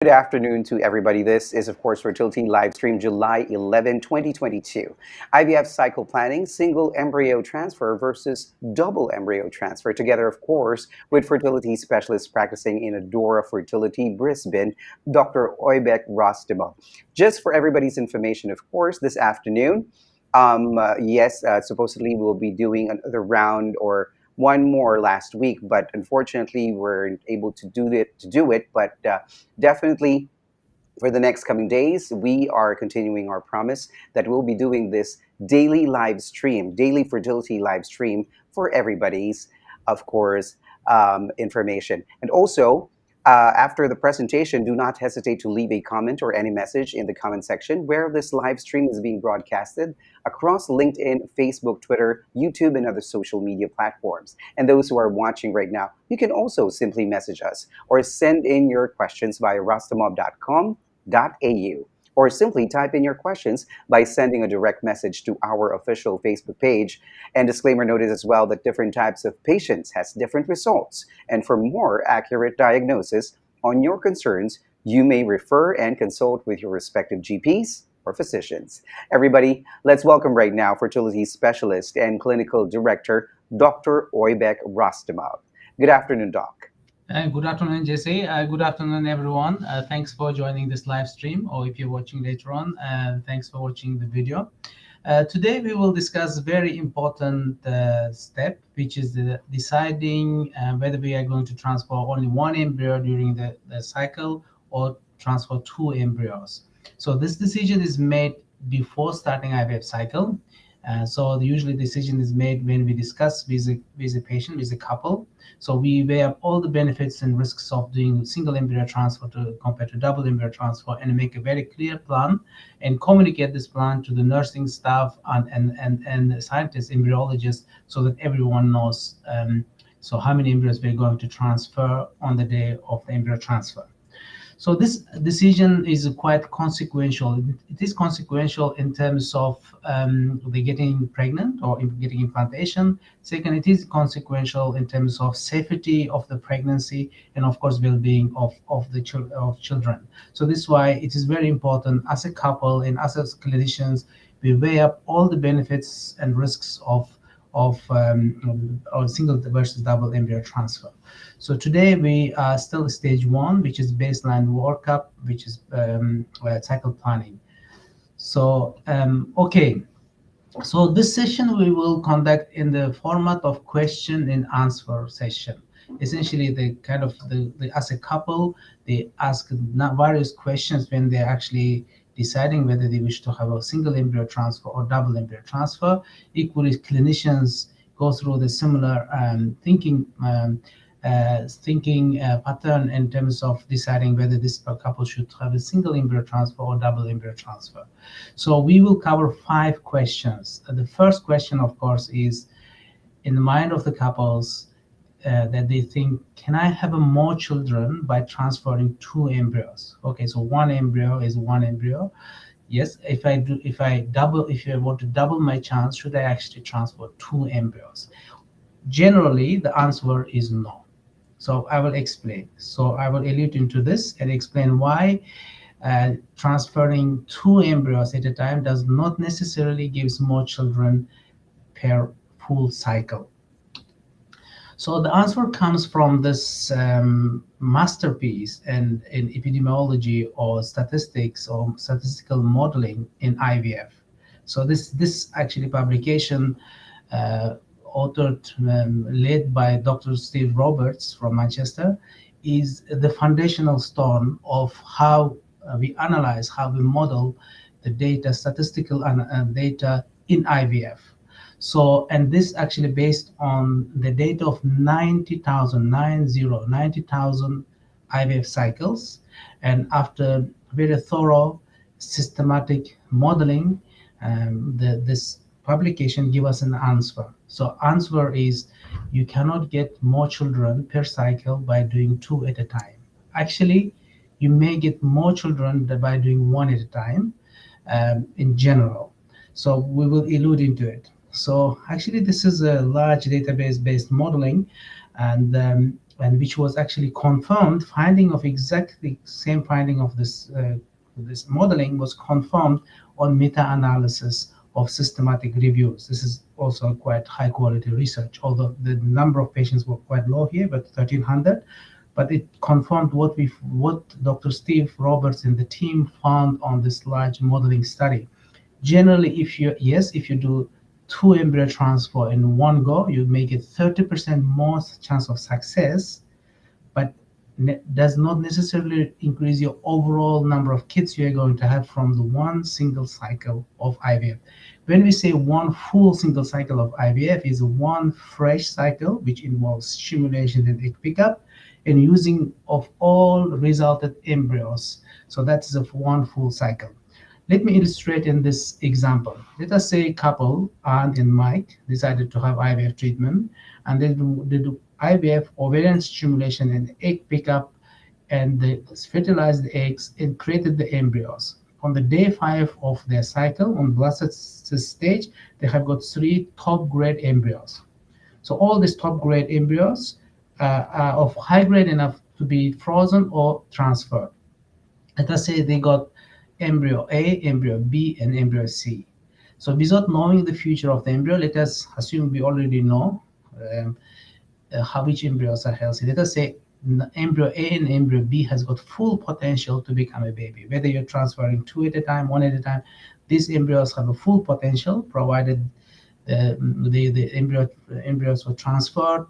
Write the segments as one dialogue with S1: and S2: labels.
S1: Good afternoon to everybody. This is, of course, Fertility Livestream, July 11, 2022. IVF cycle planning, single embryo transfer versus double embryo transfer. Together, of course, with fertility specialists practicing in Adora Fertility, Brisbane, Dr. Oybek Rostimov. Just for everybody's information, of course, this afternoon, supposedly we'll be doing another round or one more last week, but unfortunately, we weren't able to do it. But definitely for the next coming days, we are continuing our promise that we'll be doing this daily live stream, daily fertility live stream for everybody's, of course, information. And also, after the presentation, do not hesitate to leave a comment or any message in the comment section where this live stream is being broadcasted across LinkedIn, Facebook, Twitter, YouTube, and other social media platforms. And those who are watching right now, you can also simply message us or send in your questions via rastamov.com.au, or simply type in your questions by sending a direct message to our official Facebook page. And disclaimer notice as well that different types of patients has different results. And for more accurate diagnosis on your concerns, you may refer and consult with your respective GPs or physicians. Everybody, let's welcome right now fertility specialist and clinical director, Dr. Oybek Rostimov. Good afternoon, Doc.
S2: Good afternoon, Jesse. Good afternoon, everyone. Thanks for joining this live stream, or if you're watching later on, thanks for watching the video. Today, we will discuss a very important step, which is deciding whether we are going to transfer only one embryo during the cycle or transfer two embryos. So this decision is made before starting IVF cycle. So the usually decision is made when we discuss with a patient, with a couple. So we weigh up all the benefits and risks of doing single embryo transfer compared to double embryo transfer, and make a very clear plan and communicate this plan to the nursing staff and the scientists, embryologists, so that everyone knows so how many embryos we're going to transfer on the day of the embryo transfer. So this decision is quite consequential. It is consequential in terms of the getting pregnant or getting implantation. Second, it is consequential in terms of safety of the pregnancy and, of course, well-being of children. So this is why it is very important as a couple and as clinicians, we weigh up all the benefits and risks of single versus double embryo transfer. So today we are still stage one, which is baseline workup, which is cycle planning. So okay, so this session we will conduct in the format of question and answer session. Essentially, as a couple, they ask various questions when they're actually deciding whether they wish to have a single embryo transfer or double embryo transfer. Equally, clinicians go through the similar thinking pattern in terms of deciding whether this couple should have a single embryo transfer or double embryo transfer. So we will cover 5 questions. The first question, of course, is in the mind of the couples that they think, can I have more children by transferring 2 embryos? Okay, so 1 embryo is 1 embryo. Yes, if I want to double my chance, should I actually transfer 2 embryos? Generally, the answer is no. So I will explain. So I will allude into this and explain why transferring 2 embryos at a time does not necessarily give more children per full cycle. So the answer comes from this masterpiece in epidemiology or statistics or statistical modeling in IVF. So this actually publication authored, led by Dr. Steve Roberts from Manchester, is the foundational stone of how we analyze, how we model the data, statistical data in IVF. So, and this actually based on the data of 90,000 IVF cycles. And after very thorough systematic modeling, this publication give us an answer. So answer is you cannot get more children per cycle by doing 2 at a time. Actually, you may get more children by doing 1 at a time in general. So we will allude into it. So actually, this is a large database-based modeling, and and which was actually confirmed, finding of exactly same finding of this modeling was confirmed on meta-analysis of systematic reviews. This is also quite high quality research, although the number of patients were quite low here, but 1,300. But it confirmed what Dr. Steve Roberts and the team found on this large modeling study. Generally, if you do two embryo transfer in one go, you make it 30% more chance of success, but does not necessarily increase your overall number of kids you are going to have from the one single cycle of IVF. When we say one full single cycle of IVF, is one fresh cycle which involves stimulation and egg pickup and using of all resulted embryos. So that's the one full cycle. Let me illustrate in this example. Let us say a couple, Anne and Mike, decided to have IVF treatment, and they do IVF, ovarian stimulation, and egg pickup, and they fertilized the eggs and created the embryos. On the day 5 of their cycle, on blastocyst stage, they have got 3 top grade embryos. So all these top grade embryos are of high grade enough to be frozen or transferred. Let us say they got embryo A, embryo B, and embryo C. So without knowing the future of the embryo, let us assume we already know um, how which embryos are healthy. Let us say embryo A and embryo B has got full potential to become a baby. Whether you're transferring two at a time, one at a time, these embryos have a full potential provided the embryos were transferred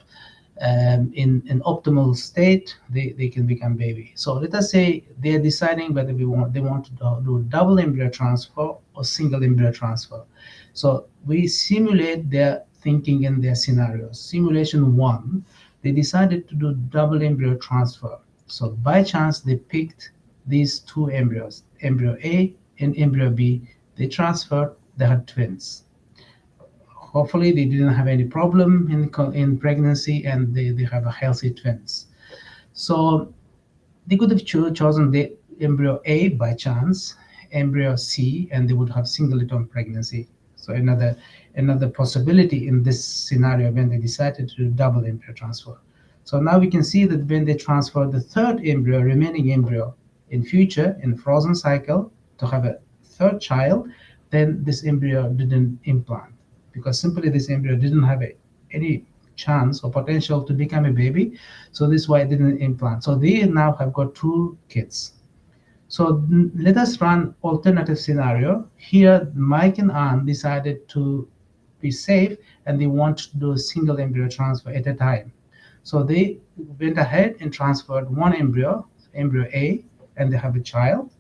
S2: in an optimal state, they can become baby. So let us say they're deciding whether they want to do double embryo transfer or single embryo transfer. So we simulate their thinking and their scenarios. Simulation one, they decided to do double embryo transfer. So by chance they picked these two embryos, embryo A and embryo B. They transferred, they had twins. Hopefully they didn't have any problem in pregnancy, and they have a healthy twins. So they could have chosen the embryo A by chance, embryo C, and they would have singleton pregnancy. So another possibility in this scenario when they decided to do double embryo transfer. So now we can see that when they transfer the third embryo, remaining embryo, in future in frozen cycle to have a third child, then this embryo didn't implant, because simply this embryo didn't have any chance or potential to become a baby. So this is why it didn't implant. So they now have got two kids. So let us run alternative scenario. Here, Mike and Anne decided to be safe, and they want to do a single embryo transfer at a time. So they went ahead and transferred one embryo, embryo A, and they have a child.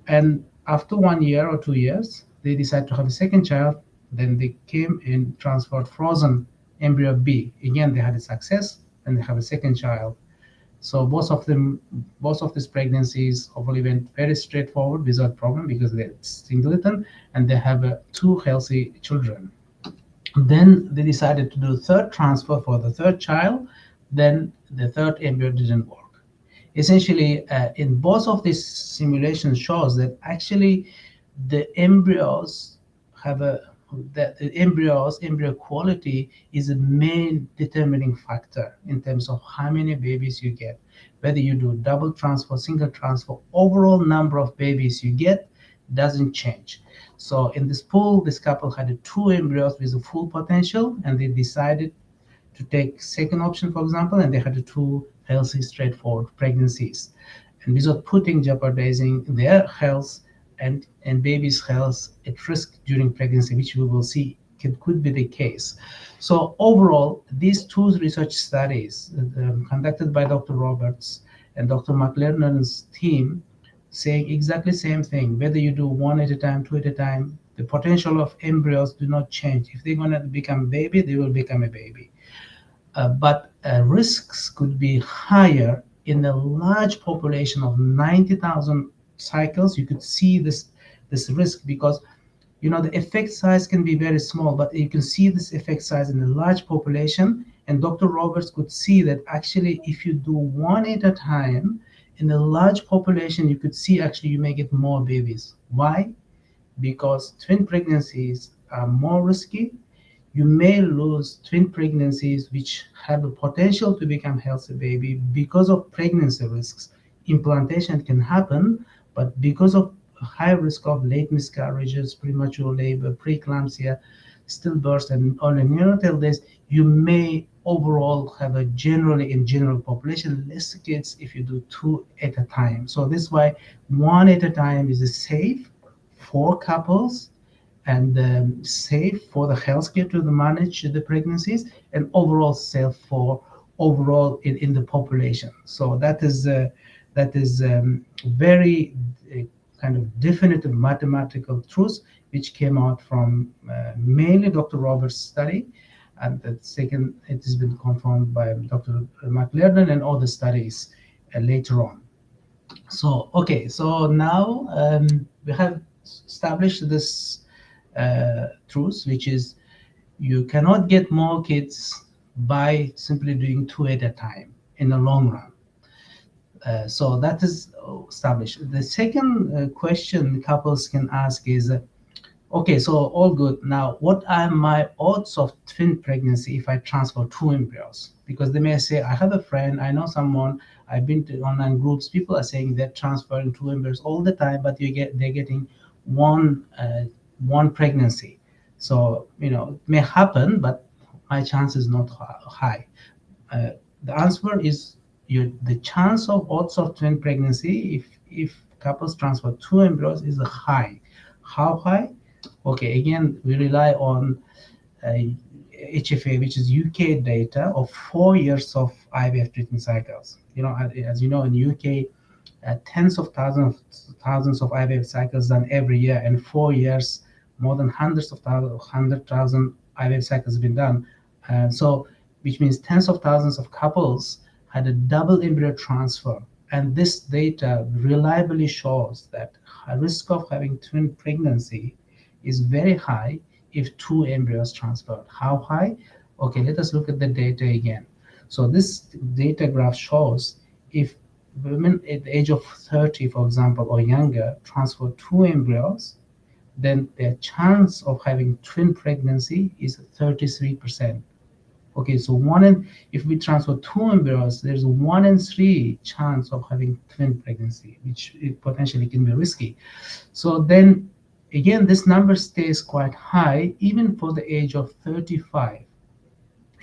S2: And after 1 year or 2 years, they decide to have a second child. Then they came and transferred frozen embryo B. Again, they had a success, and they have a second child. So both of these pregnancies hopefully went very straightforward without problem, because they're singleton and they have two healthy children. Then they decided to do third transfer for the third child. Then the third embryo didn't work. Essentially, in both of these simulations shows that actually the embryos have the embryo quality is a main determining factor in terms of how many babies you get. Whether you do double transfer, single transfer, overall number of babies you get doesn't change. So in this pool, this couple had two embryos with a full potential, and they decided to take second option, for example, and they had two healthy, straightforward pregnancies, and without jeopardizing their health and baby's health at risk during pregnancy, which we will see could be the case. So overall, these two research studies conducted by Dr. Roberts and Dr. McLernan's team saying exactly same thing. Whether you do one at a time, two at a time, the potential of embryos do not change. If they're going to become baby, they will become a baby. But risks could be higher in a large population of 90,000 cycles. You could see this risk, because the effect size can be very small, but you can see this effect size in a large population. And Dr. Roberts could see that actually if you do one at a time in a large population, you could see actually you may get more babies. Why? Because twin pregnancies are more risky. you may lose twin pregnancies which have the potential to become healthy baby because of pregnancy risks. Implantation can happen, but because of high risk of late miscarriages, premature labor, preeclampsia, stillbirth, and early neonatal deaths, you may overall have a generally in general population less kids if you do two at a time. So this is why one at a time is safe for couples and safe for the healthcare to manage the pregnancies and overall safe for overall in the population. So that is very kind of definitive mathematical truth which came out from mainly Dr. Roberts' study, and the second it has been confirmed by Dr. McLernan and other studies later on. So okay, so now we have established this truth, which is you cannot get more kids by simply doing two at a time in the long run. So that is established. The second question couples can ask is, okay, so all good. Now, what are my odds of twin pregnancy if I transfer two embryos? Because they may say, I have a friend, I know someone, I've been to online groups, people are saying they're transferring two embryos all the time, but they're getting one one pregnancy. So, it may happen, but my chance is not high. Uh, the answer is the chance of odds of twin pregnancy if couples transfer two embryos is high. How high? Okay, again, we rely on uh, HFA, which is UK data of 4 years of IVF treatment cycles. As you know, in UK, tens of thousands of IVF cycles done every year, and 4 years, more than hundreds of thousands, 100,000 IVF cycles have been done. So, which means tens of thousands of couples had a double embryo transfer, and this data reliably shows that risk of having twin pregnancy is very high if two embryos transferred. How high? Okay, let us look at the data again. So this data graph shows if women at the age of 30, for example, or younger, transfer two embryos, then their chance of having twin pregnancy is 33%. Okay, so if we transfer two embryos, there's 1 in 3 chance of having twin pregnancy, which potentially can be risky. So then again, this number stays quite high even for the age of 35.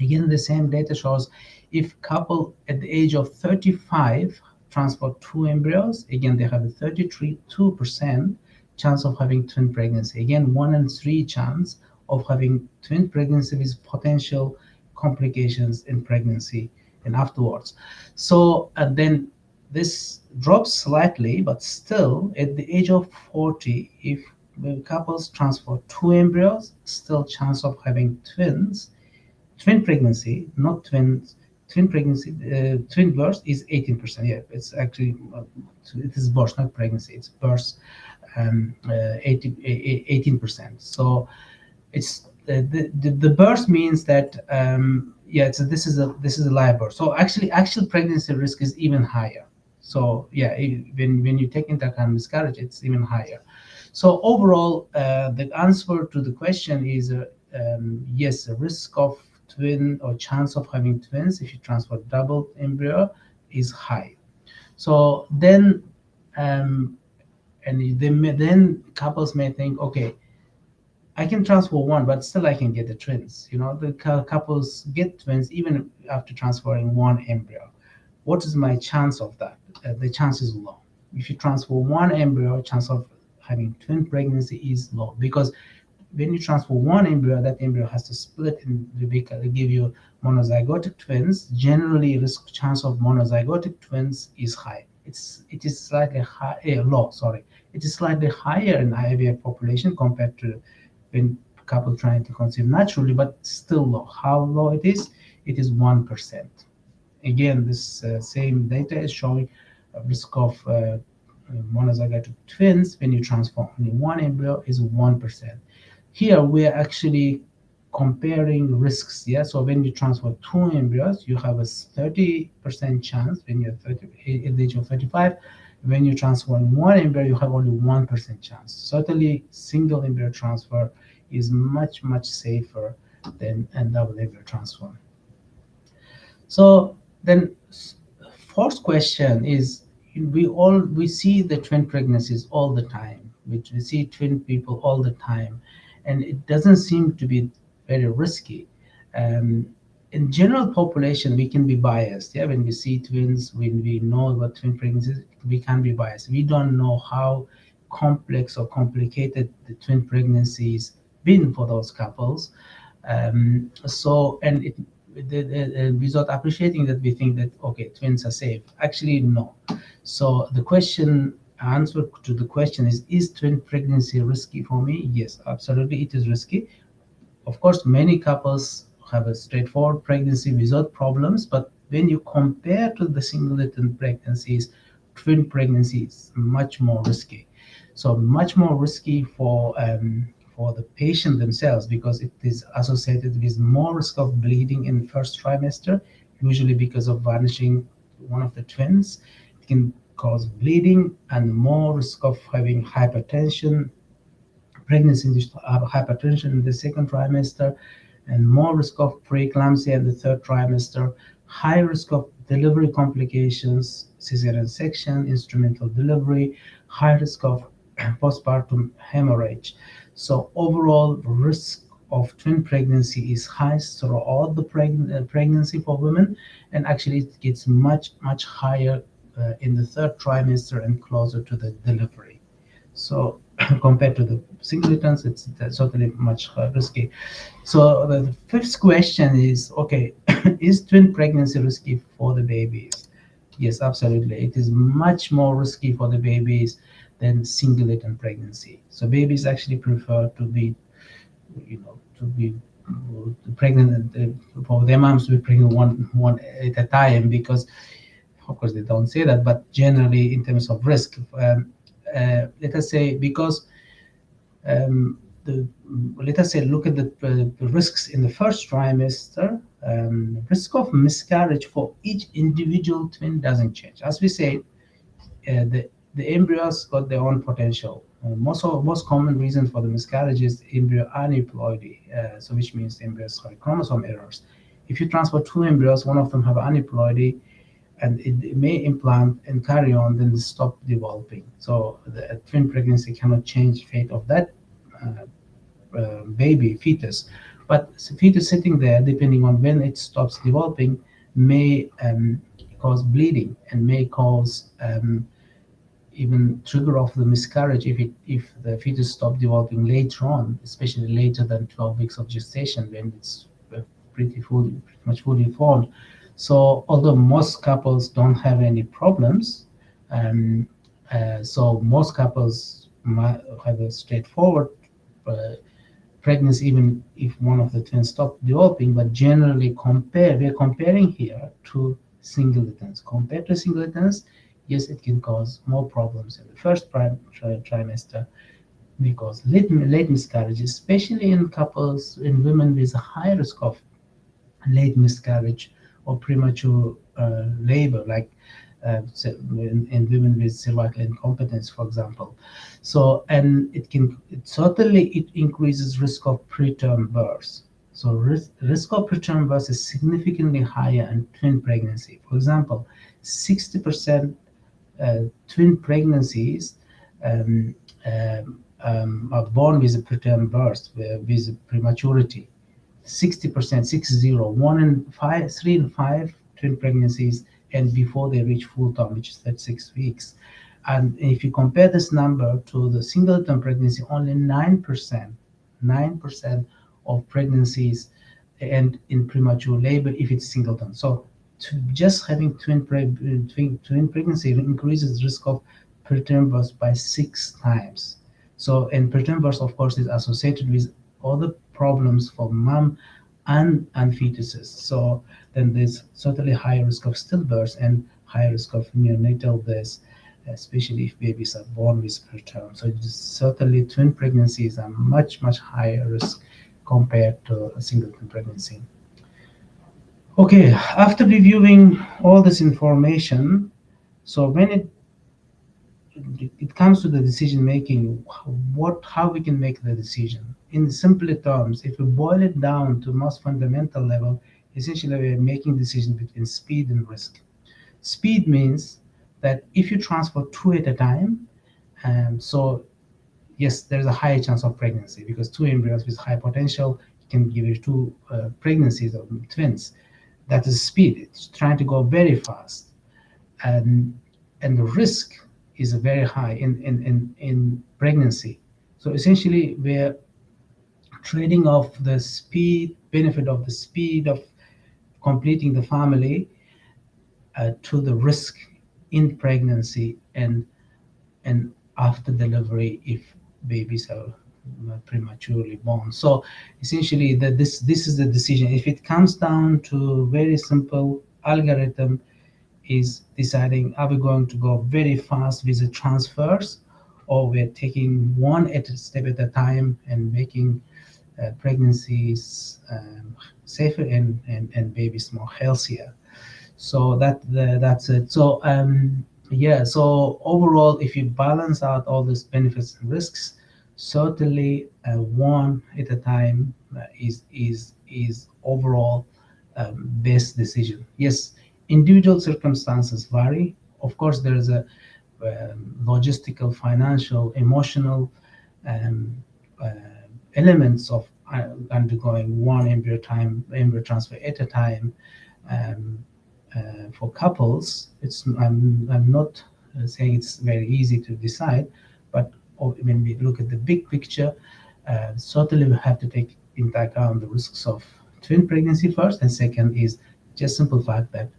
S2: Again, the same data shows if couple at the age of 35 transfer two embryos, again, they have a 32% chance of having twin pregnancy. Again, 1 in 3 chance of having twin pregnancy with potential complications in pregnancy and afterwards. So then this drops slightly, but still at the age of 40, if the couples transfer two embryos, still chance of having twin pregnancy, not twins, twin pregnancy, twin birth is 18%. Yeah, it's actually, it is birth, not pregnancy, it's birth, 18%. So it's the birth means that, yeah, this is a live birth. So actually, actual pregnancy risk is even higher. So yeah, when you take into account miscarriage, it's even higher. So overall, the answer to the question is yes, the risk of twin or chance of having twins if you transfer double embryo is high. So then, and then couples may think, okay, I can transfer one, but still I can get the twins. The couples get twins even after transferring one embryo. What is my chance of that? The chance is low. If you transfer one embryo, chance of having twin pregnancy is low, because when you transfer one embryo, that embryo has to split and give you monozygotic twins. Generally, risk chance of monozygotic twins is high. It is slightly low. Sorry, it is slightly higher in IVF population compared to when couple trying to conceive naturally, but still low. How low it is? It is 1%. Again, this same data is showing a risk of monozygotic twins when you transfer only one embryo is 1%. Here we are actually comparing risks. Yeah, so when you transfer two embryos, you have a 30% chance when you're 30, at the age of 35. When you transfer one embryo, you have only 1% chance. Certainly, single embryo transfer is much safer then and double embryo transfer. So then, fourth question is, we see the twin pregnancies all the time, which we see twin people all the time, and it doesn't seem to be very risky. Um, in general population, we can be biased. Yeah, when we see twins, when we know about twin pregnancies, we can be biased. We don't know how complex or complicated the twin pregnancies been for those couples. So, and without appreciating that, we think that okay, twins are safe. Actually, no. So the question answer to the question is twin pregnancy risky for me? Yes, absolutely, it is risky. Of course, many couples have a straightforward pregnancy without problems, but when you compare to the singleton pregnancies, twin pregnancy is much more risky. So much more risky for the patient themselves because it is associated with more risk of bleeding in first trimester, usually because of vanishing one of the twins. It can cause bleeding and more risk of having hypertension, pregnancy-induced hypertension in the second trimester, and more risk of preeclampsia in the third trimester, high risk of delivery complications, cesarean section, instrumental delivery, high risk of postpartum hemorrhage. So overall risk of twin pregnancy is high throughout the pregnancy for women, and actually it gets much higher in the third trimester and closer to the delivery. So compared to the singletons, it's certainly much risky. So the fifth question is, okay, is twin pregnancy risky for the babies? Yes, absolutely. It is much more risky for the babies than singleton pregnancy. So babies actually prefer to be, to be pregnant, for their moms to be pregnant one at a time, because of course they don't say that, but generally in terms of risk, let us say, because let us say look at the risks in the first trimester. Risk of miscarriage for each individual twin doesn't change. As we say, the embryos got their own potential. Most common reason for the miscarriage is embryo aneuploidy, so which means the embryos have chromosome errors. If you transfer two embryos, one of them have aneuploidy, and it may implant and carry on, then stop developing. So the twin pregnancy cannot change fate of that baby fetus, but fetus sitting there, depending on when it stops developing, may cause bleeding and may cause even trigger of the miscarriage if the fetus stop developing later on, especially later than 12 weeks of gestation when it's pretty much fully formed. So although most couples don't have any problems, um, so most couples might have a straightforward uh, pregnancy even if one of the twins stop developing. But generally, we're comparing here to singletons. Compared to singletons, yes, it can cause more problems in the first trimester, because late miscarriage, especially in couples, in women with a high risk of late miscarriage or premature labor, like in women with cervical incompetence, for example. So, and it certainly it increases risk of preterm birth. So, risk of preterm birth is significantly higher in twin pregnancy. For example, 60% twin pregnancies um, are born with a preterm birth, with prematurity. 60%, 60, one in five, 3 in 5 twin pregnancies, and before they reach full term, which is 36 weeks. And if you compare this number to the singleton pregnancy, only 9% of pregnancies end in premature labor if it's singleton. So just having twin pregnancy increases risk of preterm birth by 6 times. So, and preterm birth, of course, is associated with other problems for mom and fetuses. So then there's certainly higher risk of stillbirth and higher risk of neonatal death, especially if babies are born with preterm. So it is certainly twin pregnancies are much higher risk compared to a singleton pregnancy. Okay, after reviewing all this information, so when it it comes to the decision making, how we can make the decision. In simpler terms, if we boil it down to most fundamental level, essentially we're making decision between speed and risk. Speed means that if you transfer two at a time, so yes, there's a higher chance of pregnancy because two embryos with high potential can give you two pregnancies of twins. That is speed. It's trying to go very fast, and the risk is very high in pregnancy. So essentially, we're trading off the speed benefit of the speed of completing the family to the risk in pregnancy and after delivery if babies are prematurely born. So essentially, this is the decision. If it comes down to very simple algorithm, is deciding are we going to go very fast with the transfers, or we're taking one at a step at a time and making pregnancies safer and babies more healthier. So that's it. So yeah, so overall, if you balance out all these benefits and risks, certainly one at a time is overall best decision. Yes, individual circumstances vary. Of course, there is a logistical, financial, emotional um, uh, elements of undergoing one embryo transfer at a time. Um, for couples, I'm not saying it's very easy to decide, but when we look at the big picture, certainly we have to take into account the risks of twin pregnancy first, and second is just simple fact that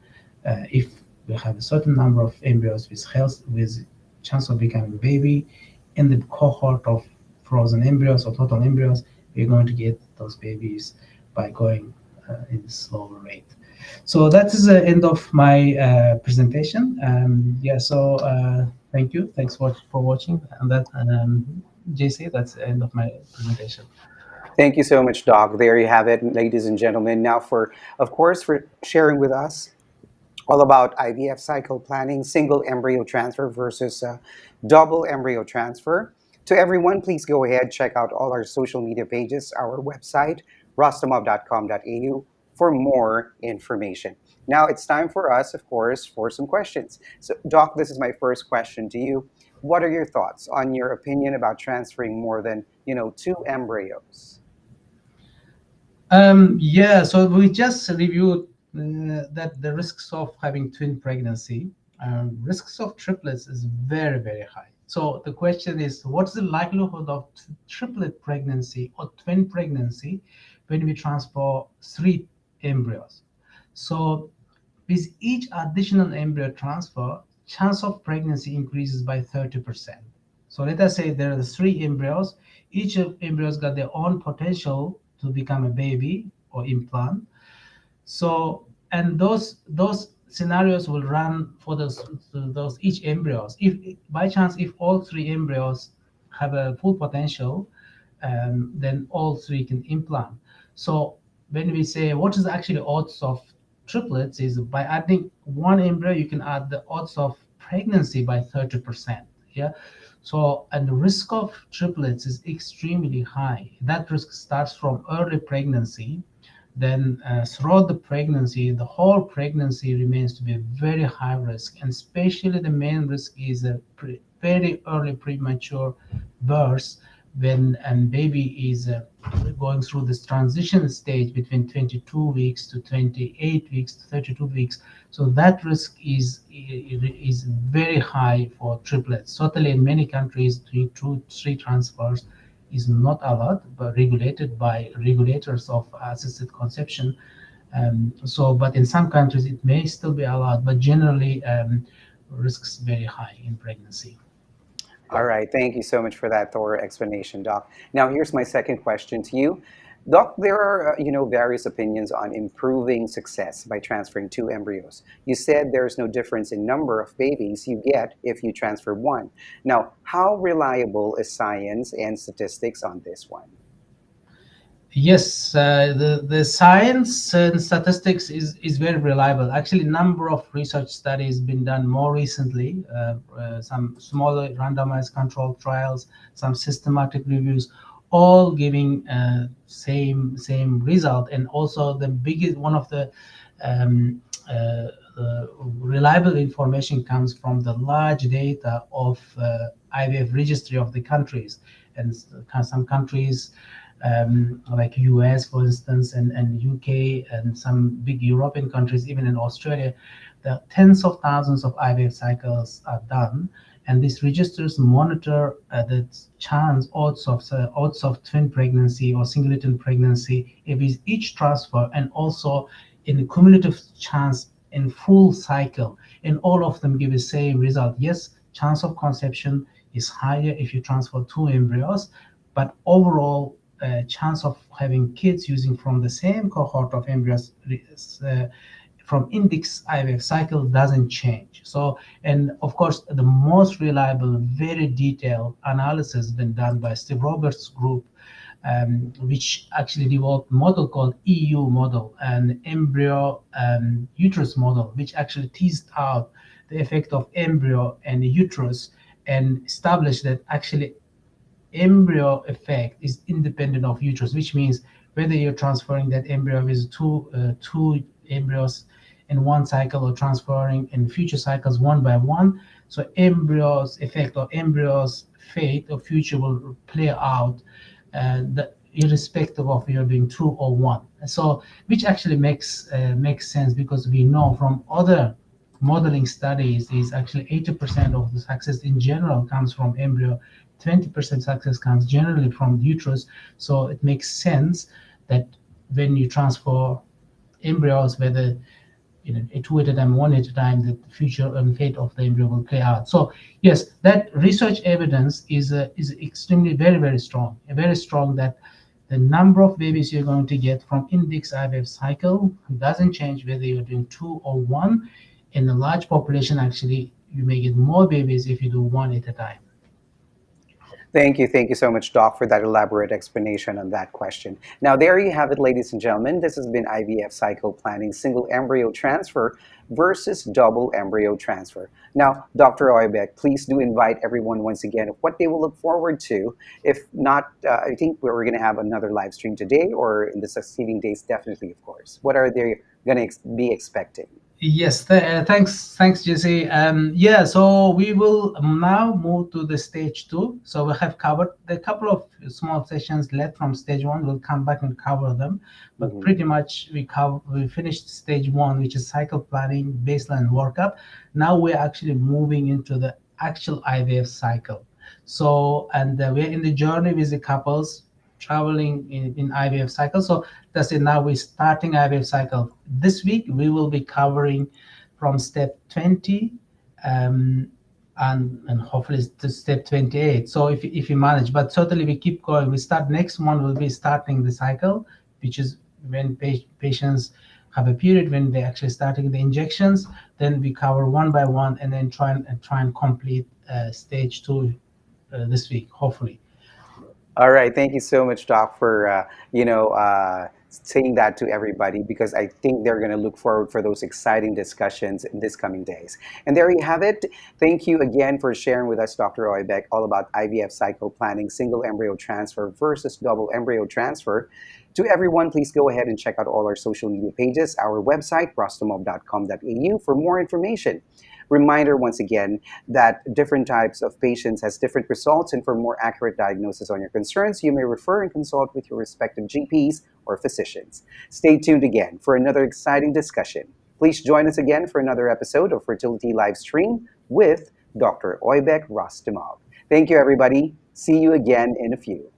S2: if we have a certain number of embryos with chance of becoming baby in the cohort of frozen embryos or total embryos, we're going to get those babies by going in slower rate. So that is the end of my presentation. Yeah, so thank you. Thanks for watching. And that, JC, that's the end of my presentation.
S1: Thank you so much, Doc. There you have it, ladies and gentlemen. Now, of course, for sharing with us all about IVF cycle planning, single embryo transfer versus double embryo transfer. To everyone, please go ahead, check out all our social media pages, our website, rostomov.com.au, for more information. Now it's time for us, of course, for some questions. So, Doc, this is my first question to you. What are your thoughts on your opinion about transferring more than, two embryos?
S2: Yeah, so we just reviewed that the risks of having twin pregnancy, risks of triplets is very, very high. So the question is, what's the likelihood of triplet pregnancy or twin pregnancy when we transfer three embryos? So with each additional embryo transfer, chance of pregnancy increases by 30%. So let us say there are three embryos. Each of embryos got their own potential to become a baby or implant. So, and those scenarios will run for those each embryos. If by chance, if all three embryos have a full potential, then all three can implant. So when we say what is actually odds of triplets, is by adding one embryo, you can add the odds of pregnancy by 30%. Yeah. So, and the risk of triplets is extremely high. That risk starts from early pregnancy, then throughout the pregnancy, the whole pregnancy remains to be a very high risk, and especially the main risk is a very early premature birth when and baby is going through this transition stage between 22 weeks to 28 weeks to 32 weeks. So that risk is very high for triplets. Certainly, in many countries, doing two, three transfers is not allowed, but regulated by regulators of assisted conception. But in some countries, it may still be allowed, but generally, risks very high in pregnancy.
S1: All right, thank you so much for that thorough explanation, Doc. Now, here's my second question to you. Doc, there are, various opinions on improving success by transferring two embryos. You said there's no difference in number of babies you get if you transfer one. Now, how reliable is science and statistics on this one?
S2: Yes, the science and statistics is very reliable. Actually, number of research studies been done more recently. Some smaller randomized controlled trials, some systematic reviews, all giving same result. And also the biggest one of um, the reliable information comes from the large data of IVF registry of the countries, and some countries like US, for instance, and UK, and some big European countries, even in Australia, the tens of thousands of IVF cycles are done. And these registers monitor the chance, odds of twin pregnancy or singleton pregnancy if is each transfer, and also in the cumulative chance in full cycle. And all of them give the same result. Yes, chance of conception is higher if you transfer two embryos, but overall chance of having kids using from the same cohort of embryos from index IVF cycle doesn't change. So, and of course, the most reliable, very detailed analysis has been done by Steve Roberts' group, which actually developed a model called EU model and embryo uterus model, which actually teased out the effect of embryo and the uterus and established that actually embryo effect is independent of uterus, which means whether you're transferring that embryo with two embryos in one cycle or transferring in future cycles one by one. So embryos effect or embryos fate or future will play out irrespective of you're doing two or one. So which actually makes sense because we know from other modeling studies is actually 80% of the success in general comes from embryo, 20% success comes generally from uterus. So it makes sense that when you transfer embryos, whether two at a time, one at a time, the future and fate of the embryo will play out. So yes, that research evidence is extremely very strong, very strong that the number of babies you're going to get from index IVF cycle doesn't change whether you're doing two or one. In a large population, actually, you may get more babies if you do one at a time.
S1: Thank you so much, Doc, for that elaborate explanation on that question. Now, there you have it, ladies and gentlemen. This has been IVF cycle planning, single embryo transfer versus double embryo transfer. Now, Dr. Oybek, please do invite everyone once again of what they will look forward to. If not, I think we're going to have another live stream today or in the succeeding days, definitely, of course. What are they going to be expecting?
S2: Yes, thanks, Jesse. Yeah, so we will now move to the stage two. So we have covered a couple of small sessions left from stage one. We'll come back and cover them, but
S1: Mhm.
S2: pretty much we finished stage one, which is cycle planning, baseline workup. Now we're actually moving into the actual IVF cycle. So, and we're in the journey with the couples traveling in IVF cycle. So that's it. Now we're starting IVF cycle. This week we will be covering from step 20 um, and hopefully to step 28. So if you manage, but certainly we keep going. We start next one. We'll be starting the cycle, which is when patients have a period when they're actually starting the injections. Then we cover one by one and then try and complete stage two this week, hopefully.
S1: All right, thank you so much, Doc, for saying that to everybody because I think they're going to look forward for those exciting discussions in this coming days. And there you have it. Thank you again for sharing with us, Dr. Oybek, all about IVF cycle planning, single embryo transfer versus double embryo transfer. To everyone, please go ahead and check out all our social media pages, our website, rostomov.com.au, for more information. Reminder once again that different types of patients has different results, and for more accurate diagnosis on your concerns, you may refer and consult with your respective GPs or physicians. Stay tuned again for another exciting discussion. Please join us again for another episode of Fertility Live Stream with Dr. Oybek Rostomov. Thank you, everybody. See you again in a few.